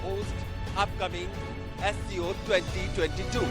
host upcoming SCO 2022.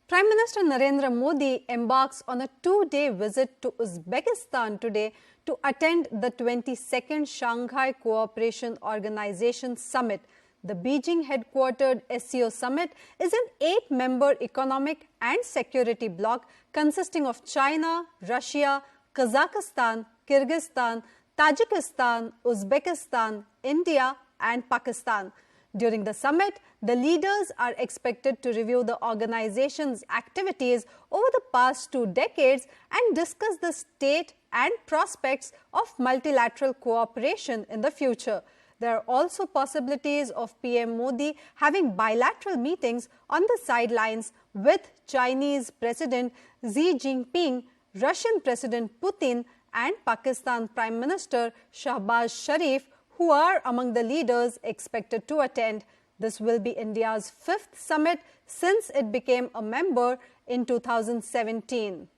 Prime Minister Narendra Modi embarks on a two-day visit to Uzbekistan today to attend the 22nd Shanghai Cooperation Organization Summit. The Beijing-headquartered SCO Summit is an 8-member economic and security bloc consisting of China, Russia, Kazakhstan, Kyrgyzstan, Tajikistan, Uzbekistan, India and Pakistan. During the summit, the leaders are expected to review the organization's activities over the past 2 decades and discuss the state and prospects of multilateral cooperation in the future. There are also possibilities of PM Modi having bilateral meetings on the sidelines with Chinese President Xi Jinping, Russian President Putin and Pakistan Prime Minister Shahbaz Sharif, who are among the leaders expected to attend. This will be India's 5th summit since it became a member in 2017.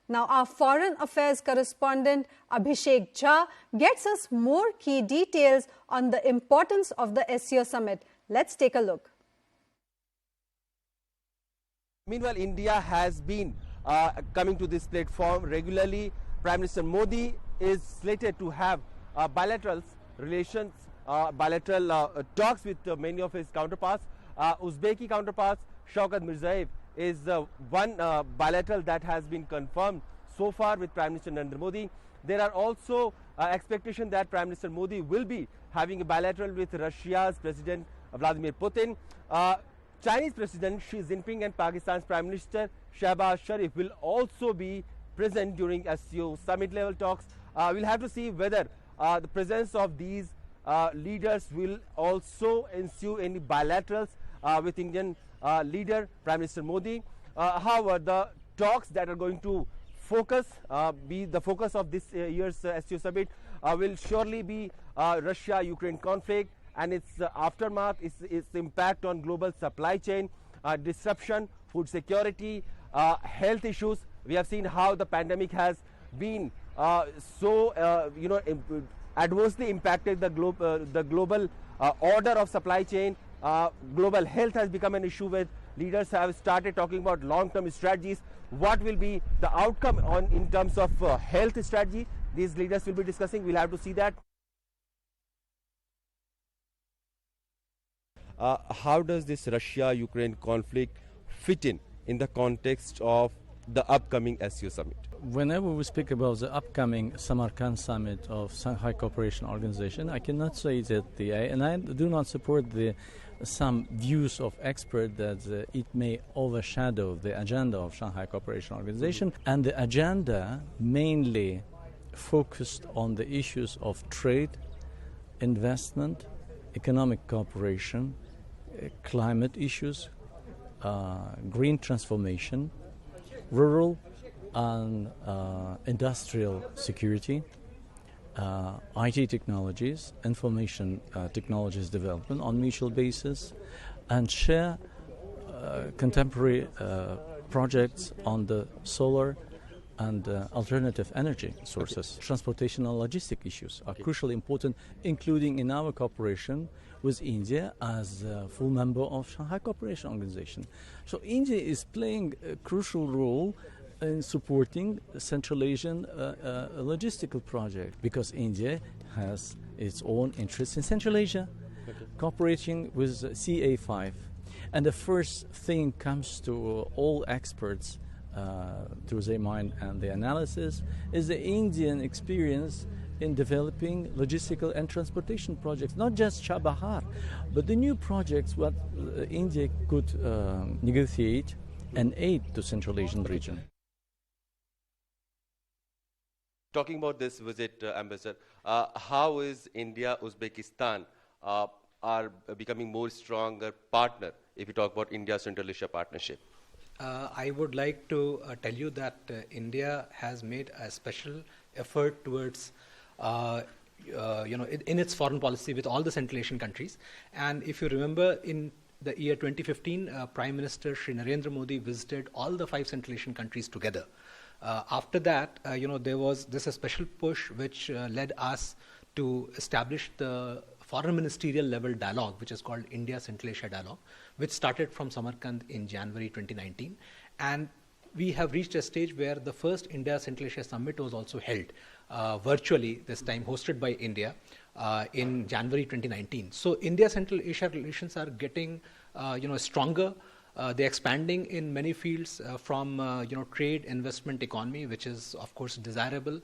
Now, our foreign affairs correspondent Abhishek Jha gets us more key details on the importance of the SCO summit. Let's take a look. Meanwhile, India has been coming to this platform regularly. Prime Minister Modi is slated to have bilateral relations, bilateral talks with many of his counterparts. Uzbeki counterparts, Shaukat Mirziyoyev is one bilateral that has been confirmed so far with Prime Minister Narendra Modi. There are also expectations that Prime Minister Modi will be having a bilateral with Russia's President Vladimir Putin. Chinese President Xi Jinping and Pakistan's Prime Minister Shahbaz Sharif will also be present during SCO summit level talks. We'll have to see whether the presence of these leaders will also ensue any bilaterals with Indian leader Prime Minister Modi. However, the talks that are going to be the focus of this year's SCO summit will surely be Russia-Ukraine conflict and its aftermath, its impact on global supply chain, disruption, food security, health issues. We have seen how the pandemic has been adversely impacted the global order of supply chain. Global health has become an issue where leaders have started talking about long-term strategies. What will be the outcome in terms of health strategy? These leaders will be discussing. We'll have to see that. How does this Russia-Ukraine conflict fit in the context of the upcoming SCO summit? Whenever we speak about the upcoming Samarkand summit of Shanghai Cooperation Organization, I cannot say that and I do not support some views of experts that it may overshadow the agenda of Shanghai Cooperation Organization, and the agenda mainly focused on the issues of trade, investment, economic cooperation, climate issues, green transformation, rural and industrial security, IT technologies, information technologies development on mutual basis, and share contemporary projects on the solar and alternative energy sources. Okay. Transportation and logistic issues are crucially important, including in our cooperation with India as a full member of Shanghai Cooperation Organization. So India is playing a crucial role in supporting the Central Asian logistical project, because India has its own interests in Central Asia, cooperating with CA5. And the first thing comes to all experts through their mind and their analysis is the Indian experience in developing logistical and transportation projects, not just Chabahar, but the new projects what India could negotiate and aid to Central Asian region. Talking about this visit, Ambassador, how is India, Uzbekistan are becoming more stronger partner if you talk about India-Central Asia partnership? I would like to tell you that India has made a special effort towards in its foreign policy with all the Central Asian countries. And if you remember, in the year 2015, Prime Minister Shri Narendra Modi visited all the 5 Central Asian countries together. After that, there was this a special push which led us to establish the foreign ministerial level dialogue, which is called India Central Asia Dialogue, which started from Samarkand in January 2019. And we have reached a stage where the first India Central Asia Summit was also held virtually, this time hosted by India in January 2019. So India Central Asia relations are getting stronger. They're expanding in many fields from trade, investment, economy, which is of course desirable,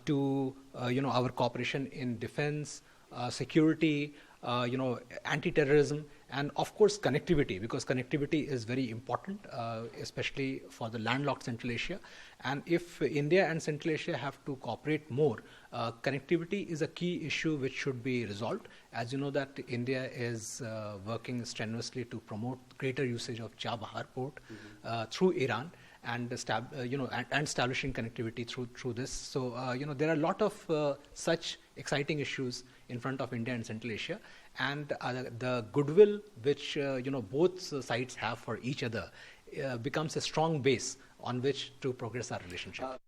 to our cooperation in defense, security, anti-terrorism, and of course connectivity, because connectivity is very important, especially for the landlocked Central Asia. And if India and Central Asia have to cooperate more, connectivity is a key issue which should be resolved. As you know that India is working strenuously to promote greater usage of Chabahar port through Iran, and establishing connectivity through this. So there are a lot of such exciting issues in front of India and Central Asia, and the goodwill which both sides have for each other becomes a strong base on which to progress our relationship.